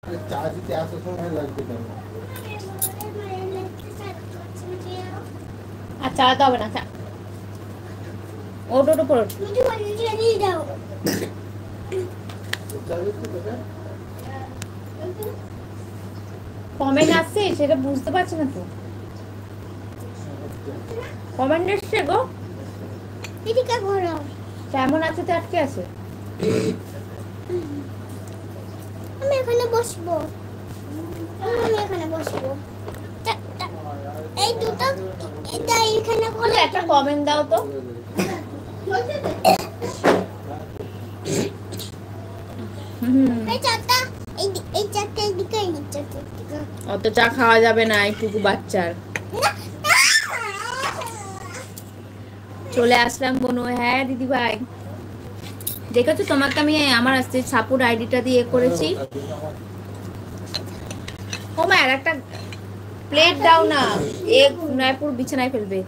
চা দিতে এত সময় লাগবে কেন? আর চা তো হবে না, চা ওটো পড়ো। কমেন্ট আসছে সেটা বুঝতে পারছি না তো। কমেন্ট এসছে গো, কেমন আছে তো আটকে আছে। আমি এখানে বসবো, আমি এখানে বসবো। এই দুটো এটা এখানে বলে একটা কমেন্ট দাও তো। এই চারটা, এই চারটা এদিকে, এই চারটা এদিকে। অত চা খাওয়া যাবে না এইটুকু বাচ্চার। চলে আসলাম বনু। হ্যাঁ দিদি ভাই, দেখেছো তোমাকে আমি আমার আসছে ছাপুর আইডিটা দিয়ে করেছি। ও মা আর একটা প্লেট দাও না, এক নয়পুর বিছানায় ফেলবে।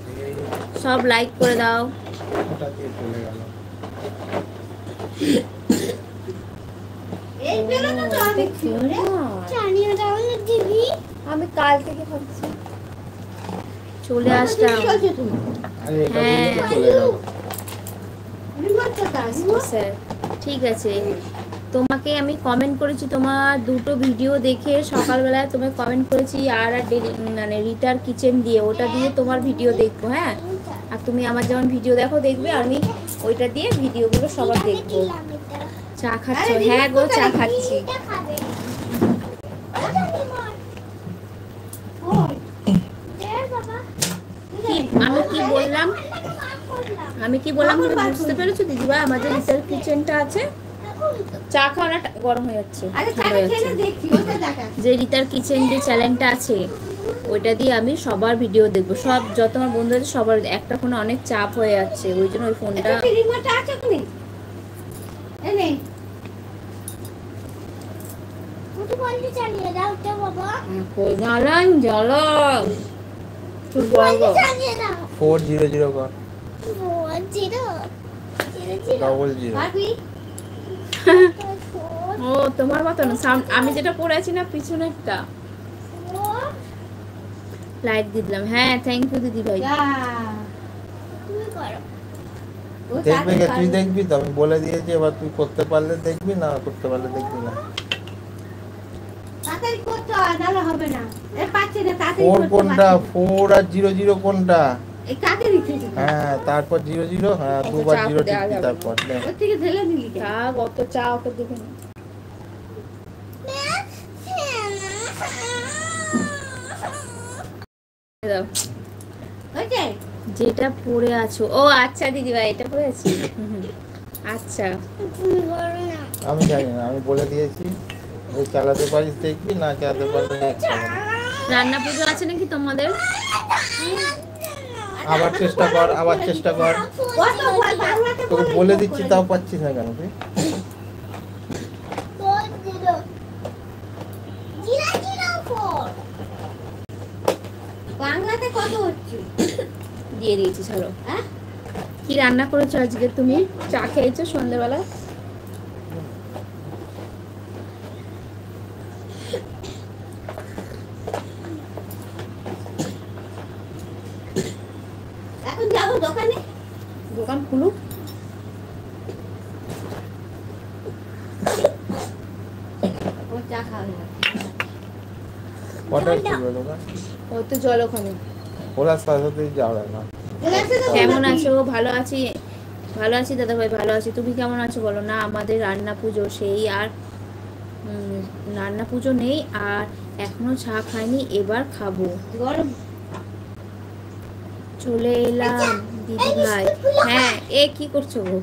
সব লাইক করে দাও। আমি কাল থেকে ভাবছি চলে আসলাম। হ্যাঁ ঠিক আছে, তোমাকে আমি কমেন্ট করেছি তোমার দুটো ভিডিও দেখে সকালবেলায় তোমায় কমেন্ট করেছি আর মানে রিটার কিচেন দিয়ে, ওটা দিয়ে তোমার ভিডিও দেখবো। হ্যাঁ, আর তুমি আমার যেমন ভিডিও দেখো দেখবে, আমি ওইটা দিয়ে ভিডিওগুলো সবার দেখবো। চা খাচ্ছ? হ্যাঁ গো চা খাচ্ছি। আমি কি বললাম তুমি বুঝতে পেরেছো দিদিভাই? আমাদের রিটার কিচেনটা আছে, চা খাওয়াটা গরম হয়ে যাচ্ছে। যে রিতার কিচেন যে চ্যানেলটা আছে ওইটা দিয়ে আমি সবার ভিডিও দেখবো, সব যত আমার বন্ধু আছে সবার। একটা ফোনে অনেক চাপ হয়ে যাচ্ছে, ওই জন্য ওই ফোনটা ও তোমার মতন আমি যেটা পরে আছি না পিছনেরটা লাইক দিলাম। হ্যাঁ থ্যাংক ইউ দিদি ভাই। দেখবি না তুই, দেখবি তো আমি বলে দিয়েছি, এবার তুই করতে পারলে দেখবি, না করতে পারলে দেখবি না। তাড়াতাড়ি করতে হয়, নাহলে হবে না। এ পাচ্ছি না, তাড়াতাড়ি ফোর করতে কোনটা? পারছি না। 4 আর 00 কোনটা? এই কাতে রেখেছি তো। হ্যাঁ তারপর 00, হ্যাঁ দুবার 0 টিপবি তারপর। ওর থেকে ঢেলে দিলি কেন? চা কত চা ওকে দেবে না। দাও হয়েছে? যেটা পরে আছো। ও আচ্ছা দিদি ভাই এটা পরে আছি। আচ্ছা আমি জানি না, আমি বলে দিয়েছি ওই চালাতে পারিস দেখবি, না চালাতে পারলে দেখবি। রান্না পুজো আছে নাকি তোমাদের? আবার চেষ্টা কর, আবার চেষ্টা কর। কত বল, বাংলাতে তোকে বলে বলে দিতে দিচ্ছি বলে। তাও পাচ্ছিস না কেন তুই? বাংলাতে কত হচ্ছে? দিয়ে দিয়েছি ছাড়ো। হ্যাঁ? কি রান্না করেছো আজকে তুমি? চা খেয়েছো সন্ধ্যাবেলা? এখন যাবো দোকানে। দোকান খুলুক। ও চা খাবে না। কটায় খুলবে দোকান? ওই তো জল ওখানে। খোলার সাথে সাথেই যাওয়া না। কেমন আছো? ভালো আছি, ভালো আছি দাদা ভাই, ভালো আছি। তুমি কেমন আছো বলো না? আমাদের রান্না পুজো সেই আর রান্না পুজো নেই, আর এখনো চা খাইনি, এবার খাবো। গরম। চলে এলাম দিদি ভাই। হ্যাঁ এ কি করছো গো?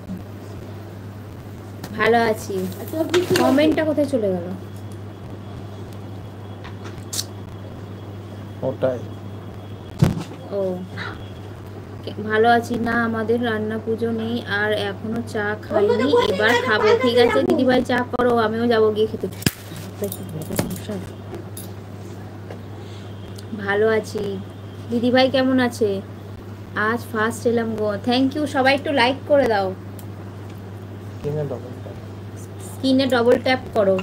ভালো আছি। কমেন্টটা কোথায় চলে গেল? ওটাই। ও ভালো আছি না, আমাদের রান্না পুজো নেই আর এখনো চা খাইনি, এবার খাবো। ঠিক আছে দিদি ভাই চা করো, আমিও যাবো গিয়ে খেতে। ভালো আছি। দিদি ভাই কেমন আছে? আজ ফার্স্ট এলাম গো। Thank you. সবাই একটু লাইক করে দাও, কিনে ডবল। স্ক্রিনে ডবল ট্যাপ করো।